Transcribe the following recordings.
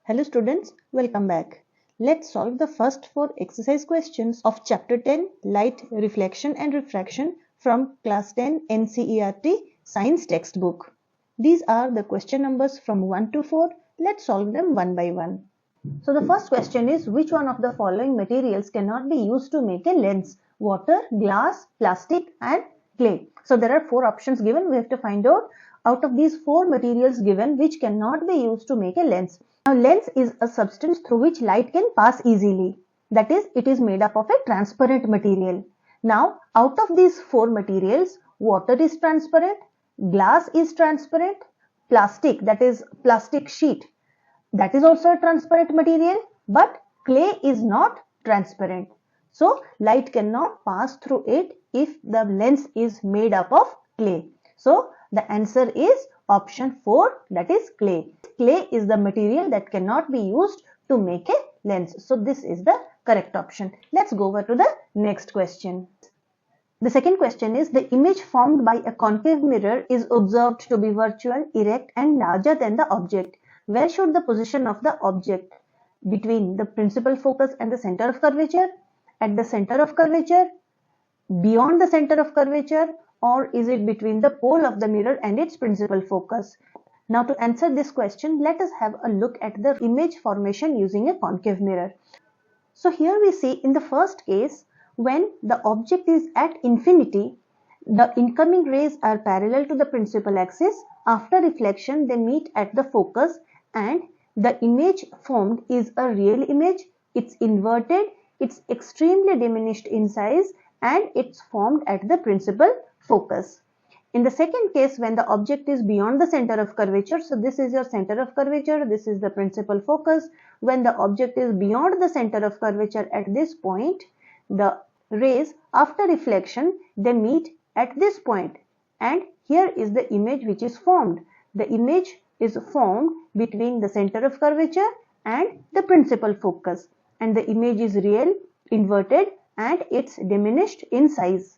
Hello students, welcome back. Let's solve the first 4 exercise questions of chapter 10 Light, Reflection and Refraction from class 10 NCERT Science textbook. These are the question numbers from 1 to 4. Let's solve them one by one. So the first question is, which one of the following materials cannot be used to make a lens? Water, glass, plastic and clay. So there are 4 options given. We have to find out of these 4 materials given which cannot be used to make a lens. Now lens is a substance through which light can pass easily. That is, it is made up of a transparent material. Now out of these 4 materials, water is transparent, glass is transparent, plastic, that is plastic sheet, that is also a transparent material, but clay is not transparent. So light cannot pass through it if the lens is made up of clay. So the answer is option 4, that is clay. Clay is the material that cannot be used to make a lens. So this is the correct option. Let's go over to the next question. The second question is, the image formed by a concave mirror is observed to be virtual, erect and larger than the object. Where should the position of the object? Between the principal focus and the center of curvature? At the center of curvature? Beyond the center of curvature? Or is it between the pole of the mirror and its principal focus? Now to answer this question, let us have a look at the image formation using a concave mirror. So here we see in the first case, when the object is at infinity, the incoming rays are parallel to the principal axis. After reflection, they meet at the focus and the image formed is a real image. It's inverted, it's extremely diminished in size and it's formed at the principal focus. In the second case, when the object is beyond the center of curvature, so this is your center of curvature, this is the principal focus. When the object is beyond the center of curvature at this point, the rays after reflection, they meet at this point and here is the image which is formed. The image is formed between the center of curvature and the principal focus and the image is real, inverted and it's diminished in size.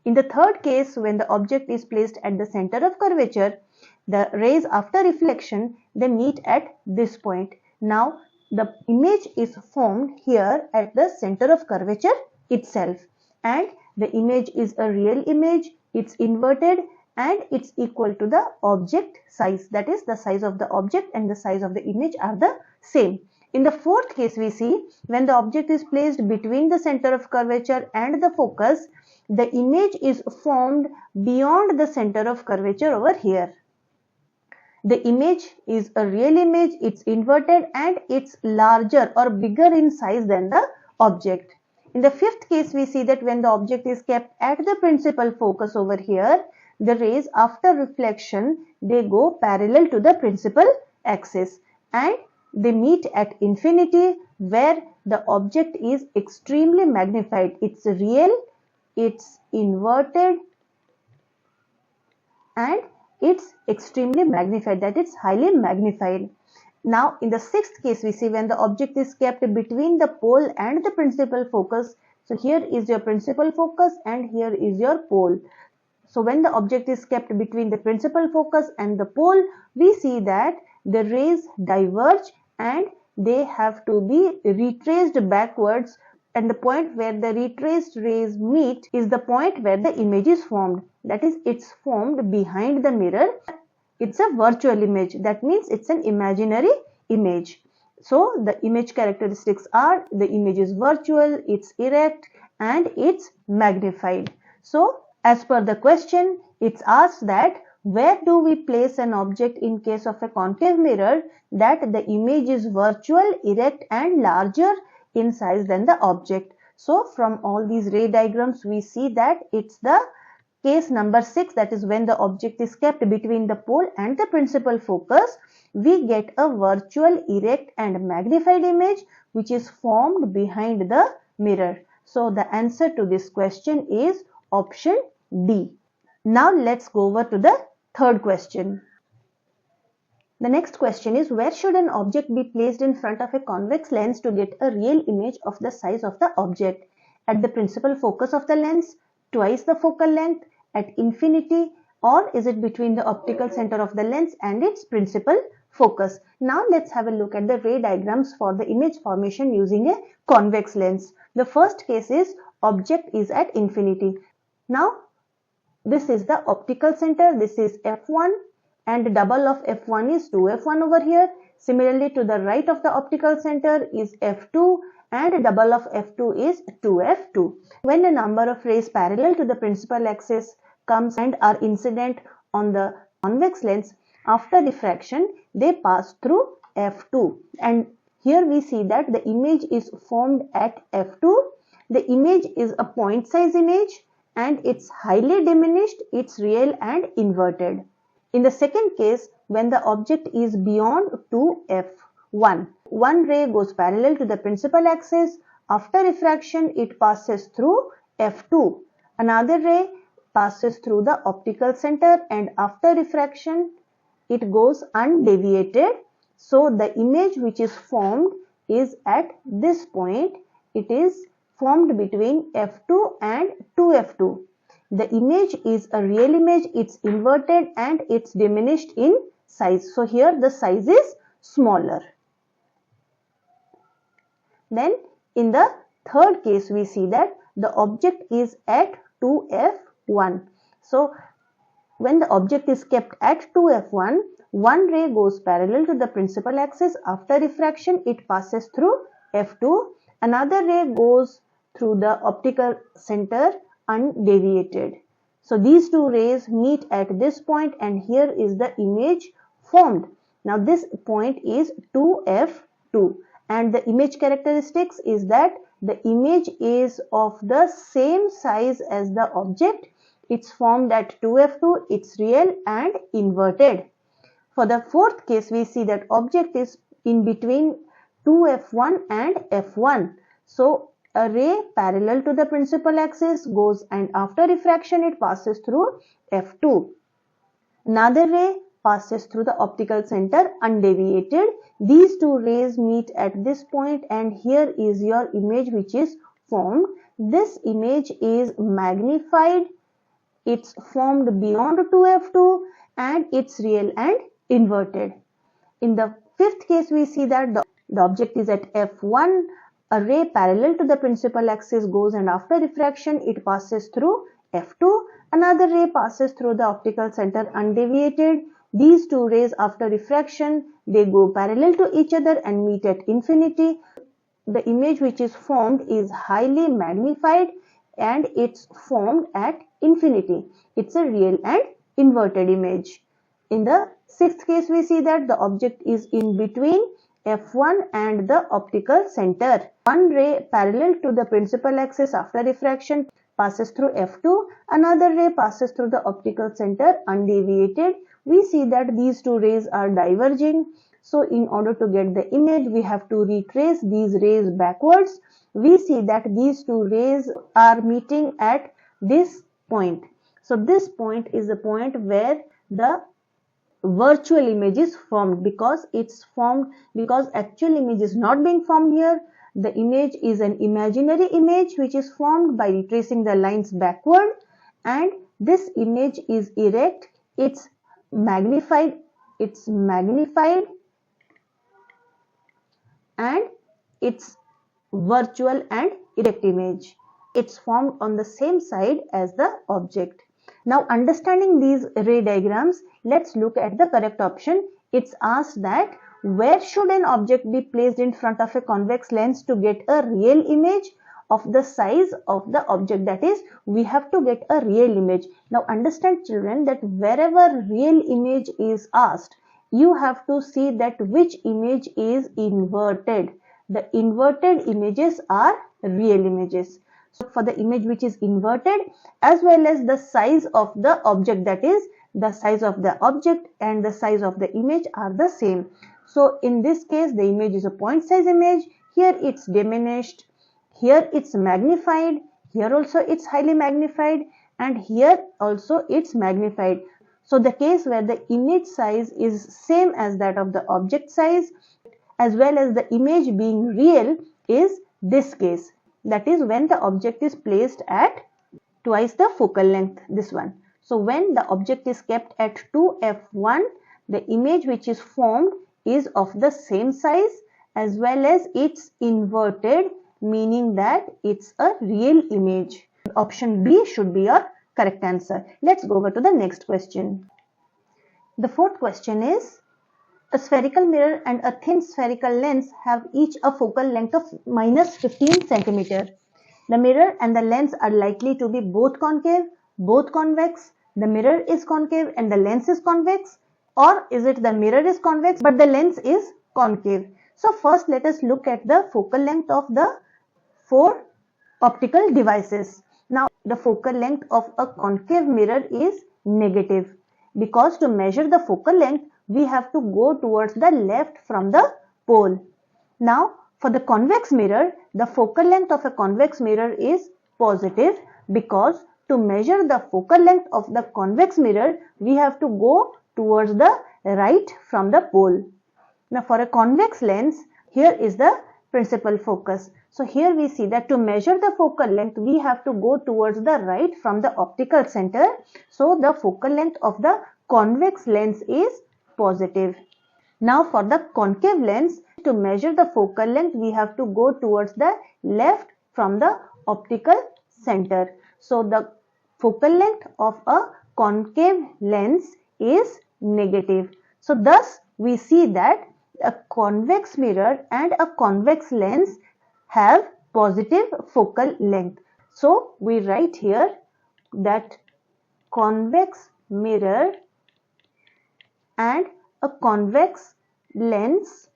In the third case, when the object is placed at the center of curvature, the rays after reflection, they meet at this point. Now the image is formed here at the center of curvature itself and the image is a real image, it's inverted and it's equal to the object size, that is the size of the object and the size of the image are the same. In the fourth case, we see when the object is placed between the center of curvature and the focus, the image is formed beyond the center of curvature over here. The image is a real image, it's inverted and it's larger or bigger in size than the object. In the fifth case, we see that when the object is kept at the principal focus over here, the rays after reflection, they go parallel to the principal axis and they meet at infinity where the object is extremely magnified. It's real, it's inverted and it's extremely magnified, that is highly magnified. Now in the sixth case, we see when the object is kept between the pole and the principal focus. So here is your principal focus and here is your pole. So when the object is kept between the principal focus and the pole, we see that the rays diverge and they have to be retraced backwards, and the point where the retraced rays meet is the point where the image is formed. That is, it's formed behind the mirror. It's a virtual image. That means it's an imaginary image. So the image characteristics are, the image is virtual, it's erect and it's magnified. So as per the question, it's asked that where do we place an object in case of a concave mirror that the image is virtual, erect and larger in size than the object. So from all these ray diagrams, we see that it's the case number 6, that is when the object is kept between the pole and the principal focus, we get a virtual, erect and magnified image which is formed behind the mirror. So the answer to this question is option D. Now let's go over to the third question. The next question is, where should an object be placed in front of a convex lens to get a real image of the size of the object? At the principal focus of the lens, twice the focal length, at infinity, or is it between the optical center of the lens and its principal focus? Now let's have a look at the ray diagrams for the image formation using a convex lens. The first case is object is at infinity. Now this is the optical center, this is f1 and double of f1 is 2f1 over here. Similarly, to the right of the optical center is f2 and double of f2 is 2f2. When a number of rays parallel to the principal axis comes and are incident on the convex lens, after diffraction they pass through f2, and here we see that the image is formed at f2. The image is a point size image and it's highly diminished, it's real and inverted. In the second case, when the object is beyond 2f1, one ray goes parallel to the principal axis. After refraction, it passes through f2. Another ray passes through the optical center, and after refraction, it goes undeviated. So the image which is formed is at this point. It is formed between f2 and 2f2. The image is a real image, it's inverted and it's diminished in size. So here the size is smaller. Then in the third case we see that the object is at 2f1. So when the object is kept at 2f1, one ray goes parallel to the principal axis. After refraction, it passes through f2. Another ray goes through the optical center undeviated. So these two rays meet at this point, and here is the image formed. Now this point is 2f2, and the image characteristics is that the image is of the same size as the object. It's formed at 2f2, it's real and inverted. For the fourth case, we see that object is in between 2f1 and f1. So a ray parallel to the principal axis goes, and after refraction it passes through f2. Another ray passes through the optical center undeviated. These two rays meet at this point, and here is your image which is formed. This image is magnified, it's formed beyond 2f2 and it's real and inverted. In the fifth case, we see that the object is at f1. A ray parallel to the principal axis goes, and after refraction it passes through f2. Another ray passes through the optical center undeviated. These two rays, after refraction, they go parallel to each other and meet at infinity. The image which is formed is highly magnified and it's formed at infinity. It's a real and inverted image. In the sixth case, we see that the object is in between f1 and the optical center. One ray parallel to the principal axis after refraction passes through f2. Another ray passes through the optical center undeviated. We see that these two rays are diverging. So in order to get the image, we have to retrace these rays backwards. We see that these two rays are meeting at this point. So this point is the point where the virtual image is formed, because actual image is not being formed here. The image is an imaginary image which is formed by retracing the lines backward, and this image is erect, it's magnified and it's virtual and erect image. It's formed on the same side as the object. Now, understanding these ray diagrams, let's look at the correct option. It's asked that where should an object be placed in front of a convex lens to get a real image of the size of the object. That is, we have to get a real image. Now, understand children that wherever real image is asked, you have to see that which image is inverted. The inverted images are real images. So for the image which is inverted, as well as the size of the object, that is the size of the object and the size of the image are the same. So in this case, the image is a point size image. Here it's diminished, here it's magnified, here also it's highly magnified, and here also it's magnified. So the case where the image size is same as that of the object size, as well as the image being real, is this case. That is when the object is placed at twice the focal length, this one. So when the object is kept at 2f1, the image which is formed is of the same size as well as it's inverted, meaning that it's a real image. Option B should be your correct answer. Let's go over to the next question. The fourth question is, a spherical mirror and a thin spherical lens have each a focal length of minus 15 centimeter. The mirror and the lens are likely to be both concave, both convex. The mirror is concave and the lens is convex, or is it the mirror is convex but the lens is concave? So first let us look at the focal length of the four optical devices. Now the focal length of a concave mirror is negative, because to measure the focal length we have to go towards the left from the pole. Now for the convex mirror, the focal length of a convex mirror is positive, because to measure the focal length of the convex mirror we have to go towards the right from the pole. Now for a convex lens, here is the principal focus. So here we see that to measure the focal length we have to go towards the right from the optical center. So the focal length of the convex lens is positive. Now for the concave lens, to measure the focal length we have to go towards the left from the optical center. So the focal length of a concave lens is negative. So thus we see that a convex mirror and a convex lens have positive focal length. So we write here that convex mirror and a convex lens,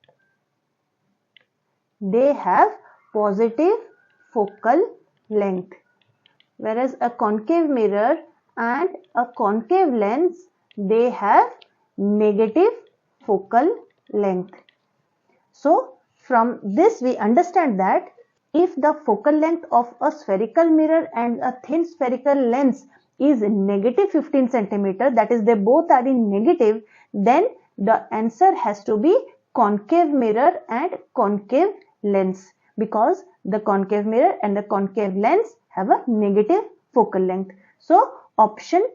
they have positive focal length, whereas a concave mirror and a concave lens, they have negative focal length. So from this we understand that if the focal length of a spherical mirror and a thin spherical lens is negative 15 centimeter, that is they both are in negative, then the answer has to be concave mirror and concave lens, because the concave mirror and the concave lens have a negative focal length. So option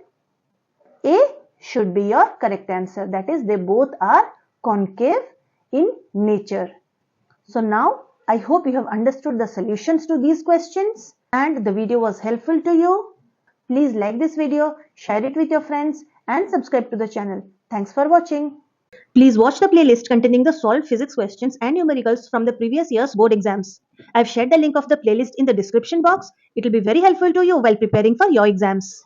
A should be your correct answer, that is they both are concave in nature. So now I hope you have understood the solutions to these questions and the video was helpful to you. Please like this video, share it with your friends and subscribe to the channel. Thanks for watching. Please watch the playlist containing the solved physics questions and numericals from the previous year's board exams. I've shared the link of the playlist in the description box. It will be very helpful to you while preparing for your exams.